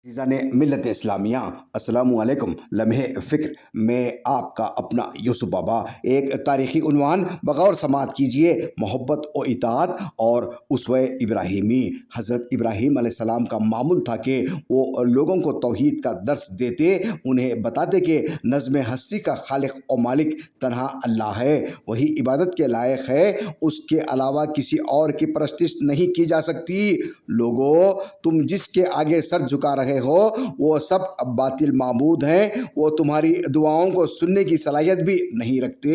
अज़ीज़ान मिल्लत इस्लामिया अस्सलामु अलैकुम। लम्हे फ़िक्र में आपका अपना यूसुफ बाबा। एक तारीख़ी उन्वान बग़ौर समात कीजिए, मोहब्बत व इताअत और उसवे इब्राहीमी। हज़रत इब्राहीम अलैहिस्सलाम का मामूल था कि वो लोगों को तौहीद का दर्स देते, उन्हें बताते कि नज़्म हस्ती का खालिक और मालिक तन्हा अल्लाह है, वही इबादत के लायक है, उसके अलावा किसी और की परस्तिश नहीं की जा सकती। लोगों, तुम जिसके आगे सर झुका रहे हो वो सब बातिल माबूद हैं, वो तुम्हारी दुआओं को सुनने की सलाहियत भी नहीं रखते।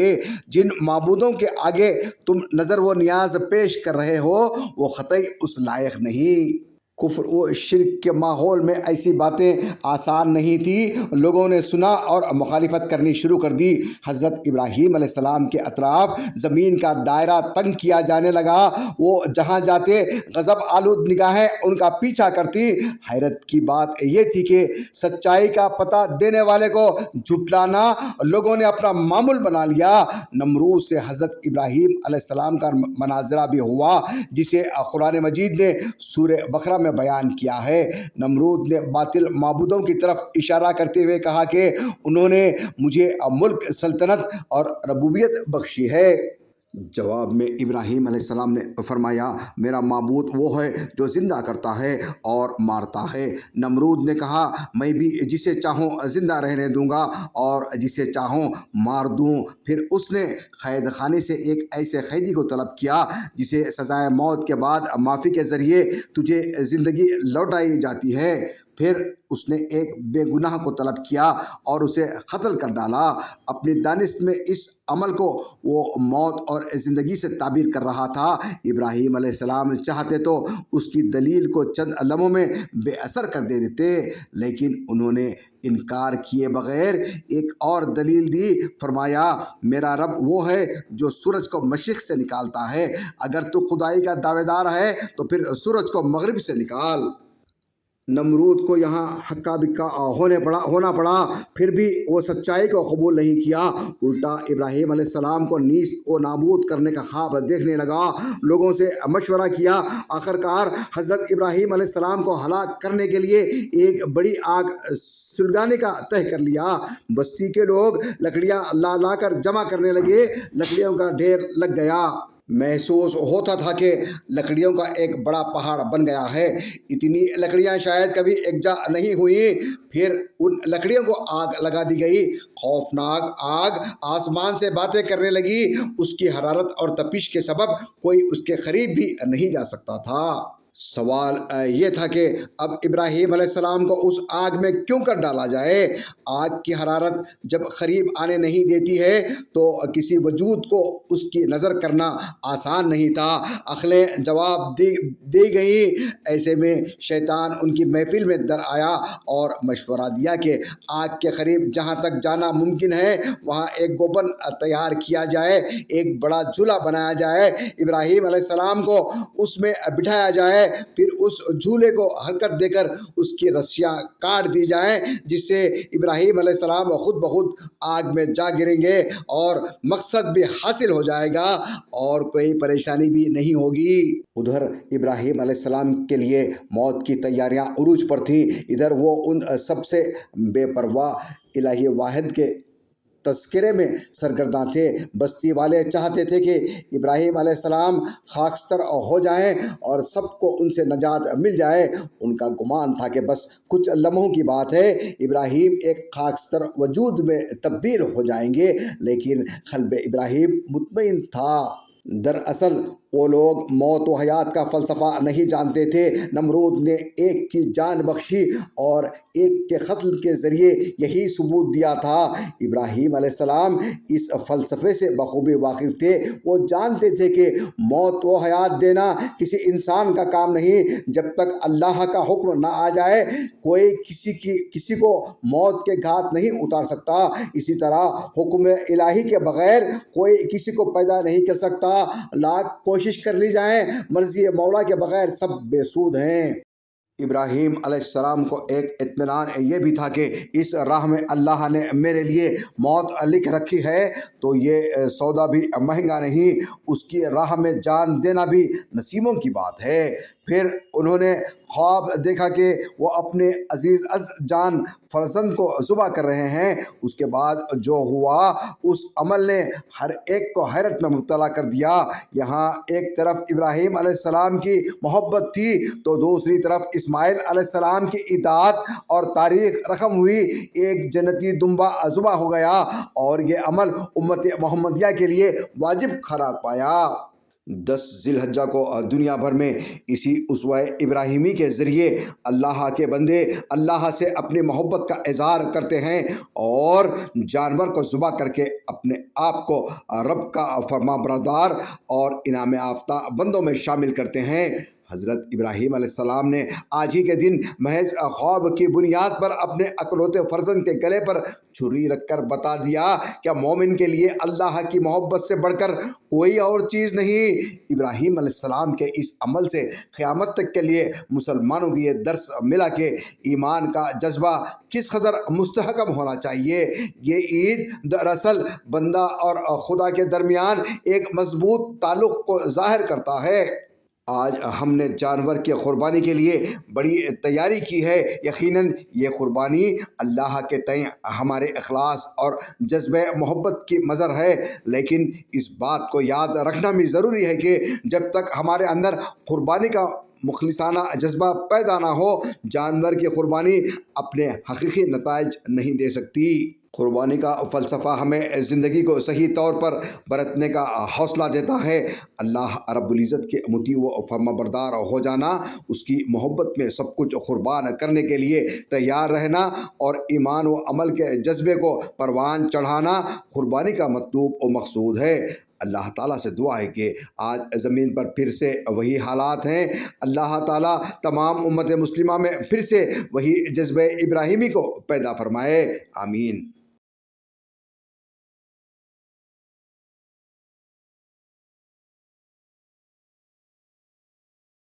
जिन माबूदों के आगे तुम नज़र व नियाज पेश कर रहे हो वो ख़तई उस लायक नहीं। कुफ्र व शिर्क के माहौल में ऐसी बातें आसान नहीं थी। लोगों ने सुना और मुखालिफत करनी शुरू कर दी। हज़रत इब्राहीम अलैहिस्सलाम के अतराफ ज़मीन का दायरा तंग किया जाने लगा। वो जहाँ जाते गज़ब आलूद निगाहें उनका पीछा करती। हैरत की बात ये थी कि सच्चाई का पता देने वाले को झुटलाना लोगों ने अपना मामूल बना लिया। नमरूद से हज़रत इब्राहीम अलैहिस्सलाम का मनाजरा भी हुआ, जिसे कुरान मजीद ने सूरह बकरा में बयान किया है। नमरूद ने बातिल माबूदों की तरफ इशारा करते हुए कहा कि उन्होंने मुझे मुल्क, सल्तनत और रबूबियत बख्शी है। जवाब में इब्राहीम अलैहिस्सलाम ने फरमाया, मेरा माबूद वो है जो ज़िंदा करता है और मारता है। नमरूद ने कहा, मैं भी जिसे चाहूँ ज़िंदा रहने दूंगा और जिसे चाहूँ मार दूँ। फिर उसने कैद खाने से एक ऐसे कैदी को तलब किया जिसे सज़ाए मौत के बाद माफ़ी के ज़रिए तुझे ज़िंदगी लौटाई जाती है। फिर उसने एक बेगुनाह को तलब किया और उसे कत्ल कर डाला। अपनी दानिश में इस अमल को वो मौत और ज़िंदगी से ताबीर कर रहा था। इब्राहीम अलैहिस्सलाम चाहते तो उसकी दलील को चंद लम्हों में बेअसर कर दे देते, लेकिन उन्होंने इनकार किए बगैर एक और दलील दी। फरमाया, मेरा रब वो है जो सूरज को मशरिक़ से निकालता है। अगर तू खुदाई का दावेदार है तो फिर सूरज को मगरिब से निकाल। नमरूद को यहाँ हक्का बिक्का होना पड़ा, फिर भी वो सच्चाई को कबूल नहीं किया। उल्टा इब्राहीम अलैहिस्सलाम को नीस व नाबूद करने का ख्वाब देखने लगा। लोगों से मशवरा किया। आखिरकार हज़रत इब्राहीम अलैहिस्सलाम को हलाक करने के लिए एक बड़ी आग सुलगाने का तय कर लिया। बस्ती के लोग लकड़ियाँ ला ला कर जमा करने लगे। लकड़ियों का ढेर लग गया। महसूस होता था कि लकड़ियों का एक बड़ा पहाड़ बन गया है। इतनी लकड़ियां शायद कभी एकजा नहीं हुई। फिर उन लकड़ियों को आग लगा दी गई। खौफनाक आग आसमान से बातें करने लगी। उसकी हरारत और तपिश के सबब कोई उसके करीब भी नहीं जा सकता था। सवाल ये था कि अब इब्राहीम अलैहिस्सलाम को उस आग में क्यों कर डाला जाए। आग की हरारत जब करीब आने नहीं देती है तो किसी वजूद को उसकी नज़र करना आसान नहीं था। अक्लें जवाब दी गई। ऐसे में शैतान उनकी महफिल में दर आया और मशवरा दिया कि आग के करीब जहाँ तक जाना मुमकिन है वहाँ एक गोबन तैयार किया जाए, एक बड़ा झूला बनाया जाए, इब्राहीम अलैहिस्सलाम को उसमें बिठाया जाए, फिर उस झूले को हरकत देकर उसकी रस्सियाँ काट दी जाएं, जिससे इब्राहीम अलैहिस्सलाम खुद ब खुद आग में जा गिरेंगे और मकसद भी हासिल हो जाएगा और कोई परेशानी भी नहीं होगी। उधर इब्राहीम अलैहिस्सलाम के लिए मौत की तैयारियां उरूज पर थी। इधर वो उन सबसे बेपरवाह इलाही वाहिद के तस्करे में सरगर्दा थे। बस्ती वाले चाहते थे कि इब्राहीम अलैहिस्सलाम खाकस्तर हो जाएं और सबको उनसे नजात मिल जाए। उनका गुमान था कि बस कुछ लम्हों की बात है, इब्राहीम एक खाकस्तर वजूद में तब्दील हो जाएंगे। लेकिन क़ल्ब इब्राहीम मुतमईन था। दरअसल वो लोग मौत व हयात का फ़लसफ़ा नहीं जानते थे। नमरूद ने एक की जान बख्शी और एक के क़त्ल के ज़रिए यही सबूत दिया था। इब्राहीम अलैहिस्सलाम इस फ़लसफ़े से बखूबी वाकिफ़ थे। वो जानते थे कि मौत व हयात देना किसी इंसान का काम नहीं, जब तक अल्लाह का हुक्म ना आ जाए कोई किसी को मौत के घाट नहीं उतार सकता। इसी तरह हुक्म इलाही के बग़ैर कोई किसी को पैदा नहीं कर सकता। लाख कोशिश कर ली जाए, मर्ज़ी मौला के बग़ैर सब बेसूद हैं। इब्राहीम अलैहिस्सलाम को एक इत्मीनान ये भी था कि इस राह में अल्लाह ने मेरे लिए मौत लिख रखी है, तो ये सौदा भी महंगा नहीं, उसकी राह में जान देना भी नसीबों की बात है। फिर उन्होंने خواب دیکھا کہ وہ اپنے عزیز از جان فرزند کو ذبح کر رہے ہیں۔ اس کے بعد جو ہوا اس عمل نے ہر ایک کو حیرت میں مبتلا کر دیا۔ یہاں ایک طرف ابراہیم علیہ السلام کی محبت تھی تو دوسری طرف اسماعیل علیہ السلام کی اطاعت، اور تاریخ رقم ہوئی ایک جنتی دمبا ذبح ہو گیا، اور یہ عمل امت محمدیہ کے لیے واجب قرار پایا۔ 10 ذی الحجہ کو دنیا بھر میں اسی اسوہ ابراہیمی کے ذریعے اللہ کے بندے اللہ سے اپنی محبت کا اظہار کرتے ہیں اور جانور کو ذبح کر کے اپنے آپ کو رب کا فرما بردار اور انعام یافتہ بندوں میں شامل کرتے ہیں۔ حضرت ابراہیم علیہ السلام نے آج ہی کے دن محض خواب کی بنیاد پر اپنے اکلوتے فرزند کے گلے پر چھری رکھ کر بتا دیا کہ مومن کے لیے اللہ کی محبت سے بڑھ کر کوئی اور چیز نہیں۔ ابراہیم علیہ السلام کے اس عمل سے قیامت تک کے لیے مسلمانوں کو یہ درس ملا کہ ایمان کا جذبہ کس قدر مستحکم ہونا چاہیے۔ یہ عید دراصل بندہ اور خدا کے درمیان ایک مضبوط تعلق کو ظاہر کرتا ہے۔ آج ہم نے جانور کی قربانی کے لیے بڑی تیاری کی ہے۔ یقیناً یہ قربانی اللہ کے تئیں ہمارے اخلاص اور جذبہ محبت کی مظہر ہے، لیکن اس بات کو یاد رکھنا بھی ضروری ہے کہ جب تک ہمارے اندر قربانی کا مخلصانہ جذبہ پیدا نہ ہو، جانور کی قربانی اپنے حقیقی نتائج نہیں دے سکتی۔ قربانی کا فلسفہ ہمیں زندگی کو صحیح طور پر برتنے کا حوصلہ دیتا ہے۔ اللہ رب العزت کے مطیع و فرما بردار ہو جانا، اس کی محبت میں سب کچھ قربان کرنے کے لیے تیار رہنا اور ایمان و عمل کے جذبے کو پروان چڑھانا قربانی کا مطلوب و مقصود ہے۔ اللہ تعالیٰ سے دعا ہے کہ آج زمین پر پھر سے وہی حالات ہیں۔ اللہ تعالیٰ تمام امت مسلمہ میں پھر سے وہی جذبہ ابراہیمی کو پیدا فرمائے۔ آمین۔